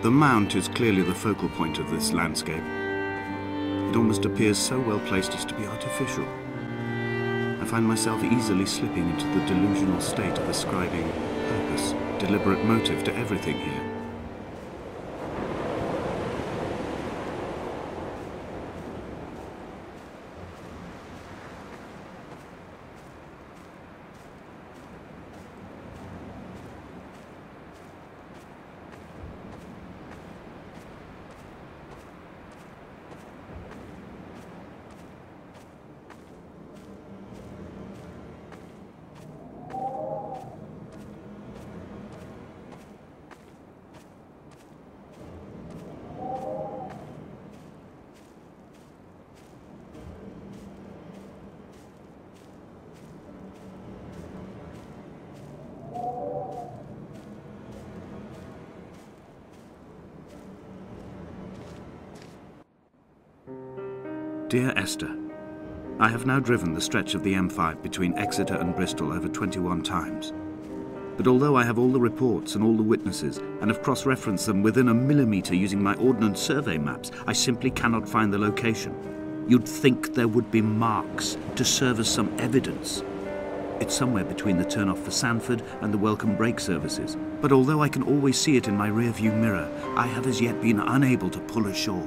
The mount is clearly the focal point of this landscape. It almost appears so well placed as to be artificial. I find myself easily slipping into the delusional state of ascribing purpose, deliberate motive to everything here. Dear Esther, I have now driven the stretch of the M5 between Exeter and Bristol over 21 times. But although I have all the reports and all the witnesses, and have cross-referenced them within a millimetre using my Ordnance Survey maps, I simply cannot find the location. You'd think there would be marks to serve as some evidence. It's somewhere between the turn-off for Sanford and the welcome brake services. But although I can always see it in my rear-view mirror, I have as yet been unable to pull ashore.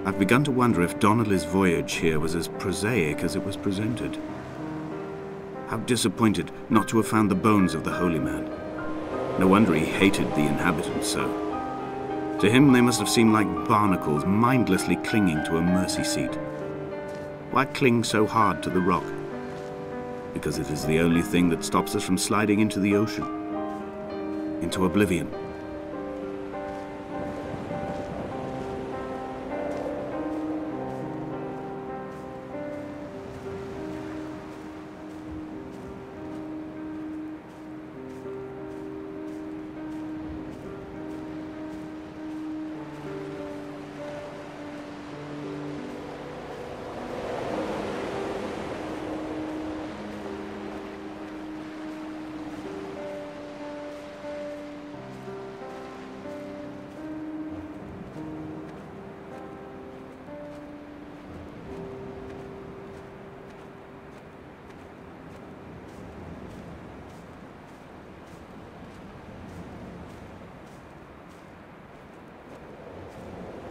I've begun to wonder if Donnelly's voyage here was as prosaic as it was presented. How disappointed not to have found the bones of the holy man. No wonder he hated the inhabitants so. To him they must have seemed like barnacles mindlessly clinging to a mercy seat. Why cling so hard to the rock? Because it is the only thing that stops us from sliding into the ocean, into oblivion.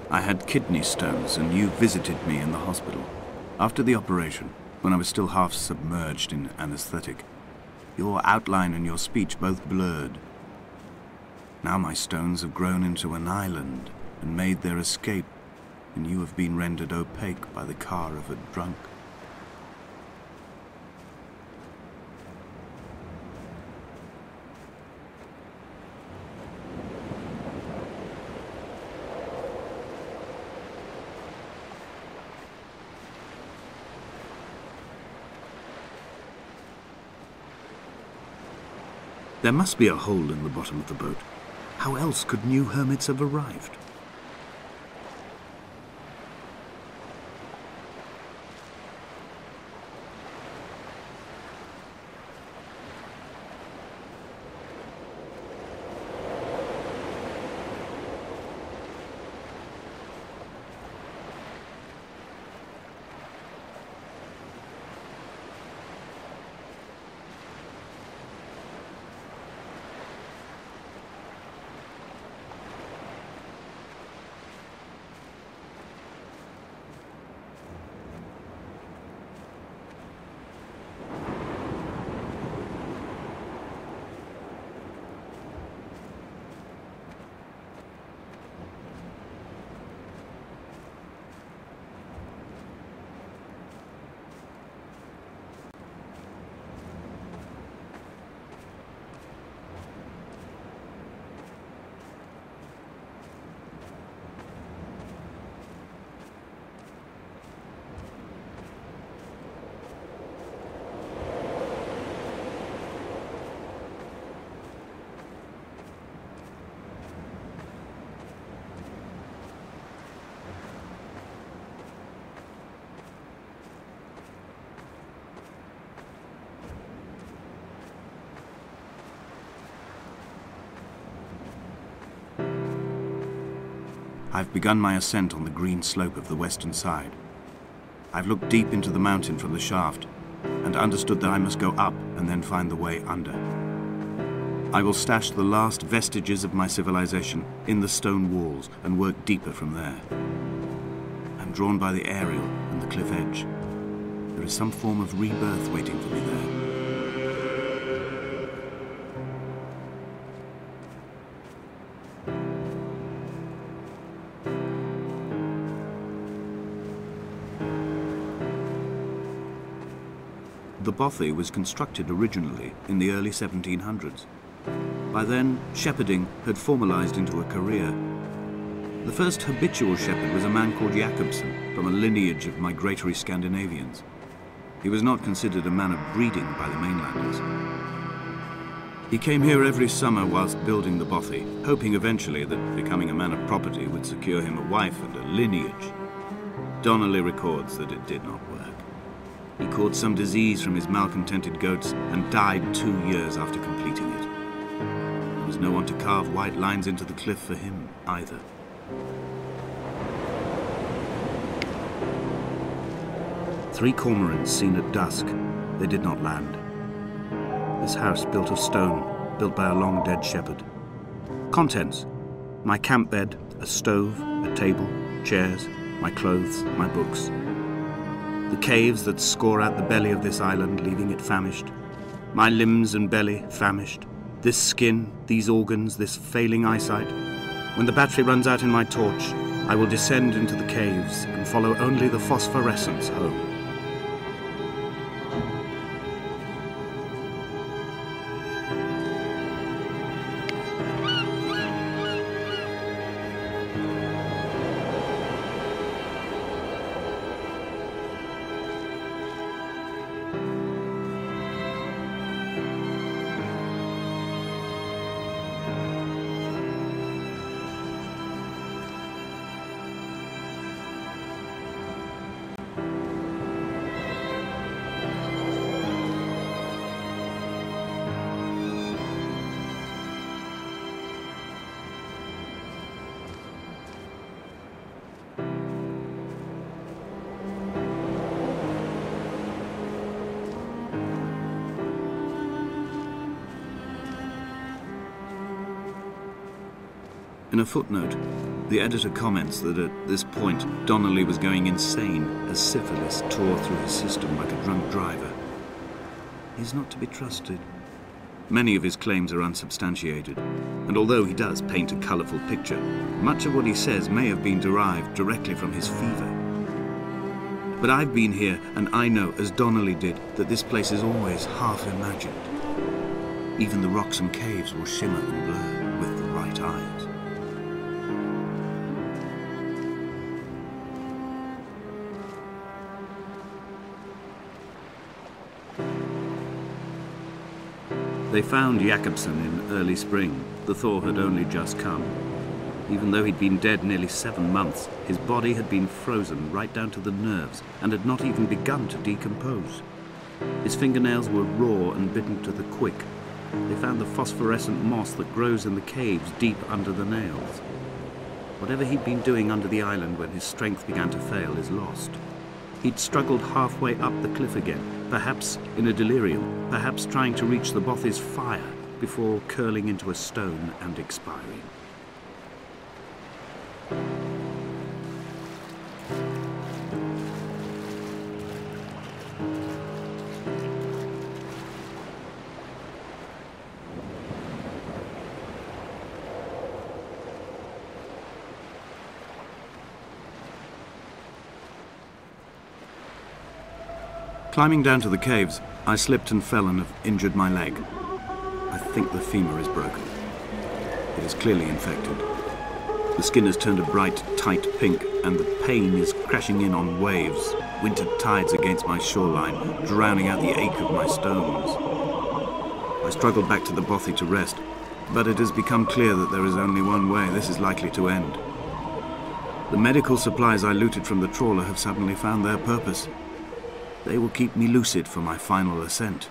I had kidney stones, and you visited me in the hospital. After the operation, when I was still half submerged in anesthetic, your outline and your speech both blurred. Now my stones have grown into an island and made their escape, and you have been rendered opaque by the car of a drunk. There must be a hole in the bottom of the boat. How else could new hermits have arrived? I've begun my ascent on the green slope of the western side. I've looked deep into the mountain from the shaft and understood that I must go up and then find the way under. I will stash the last vestiges of my civilization in the stone walls and work deeper from there. I'm drawn by the aerial and the cliff edge. There is some form of rebirth waiting for me there. The bothy was constructed originally in the early 1700s. By then, shepherding had formalized into a career. The first habitual shepherd was a man called Jakobsen, from a lineage of migratory Scandinavians. He was not considered a man of breeding by the mainlanders. He came here every summer whilst building the bothy, hoping eventually that becoming a man of property would secure him a wife and a lineage. Donnelly records that it did not work. He caught some disease from his malcontented goats and died 2 years after completing it. There was no one to carve white lines into the cliff for him either. Three cormorants seen at dusk. They did not land. This house built of stone, built by a long-dead shepherd. Contents: my camp bed, a stove, a table, chairs, my clothes, my books. The caves that score out the belly of this island, leaving it famished. My limbs and belly famished. This skin, these organs, this failing eyesight. When the battery runs out in my torch, I will descend into the caves and follow only the phosphorescence home. In a footnote, the editor comments that at this point Donnelly was going insane as syphilis tore through his system like a drunk driver. He's not to be trusted. Many of his claims are unsubstantiated, and although he does paint a colourful picture, much of what he says may have been derived directly from his fever. But I've been here, and I know, as Donnelly did, that this place is always half imagined. Even the rocks and caves will shimmer and blur with the right eyes. They found Jakobsen in early spring. The thaw had only just come. Even though he'd been dead nearly 7 months, his body had been frozen right down to the nerves and had not even begun to decompose. His fingernails were raw and bitten to the quick. They found the phosphorescent moss that grows in the caves deep under the nails. Whatever he'd been doing under the island when his strength began to fail is lost. He'd struggled halfway up the cliff again, perhaps in a delirium, perhaps trying to reach the bothy's fire before curling into a stone and expiring. Climbing down to the caves, I slipped and fell and have injured my leg. I think the femur is broken. It is clearly infected. The skin has turned a bright, tight pink, and the pain is crashing in on waves, winter tides against my shoreline, drowning out the ache of my stones. I struggled back to the bothy to rest, but it has become clear that there is only one way this is likely to end. The medical supplies I looted from the trawler have suddenly found their purpose. They will keep me lucid for my final ascent.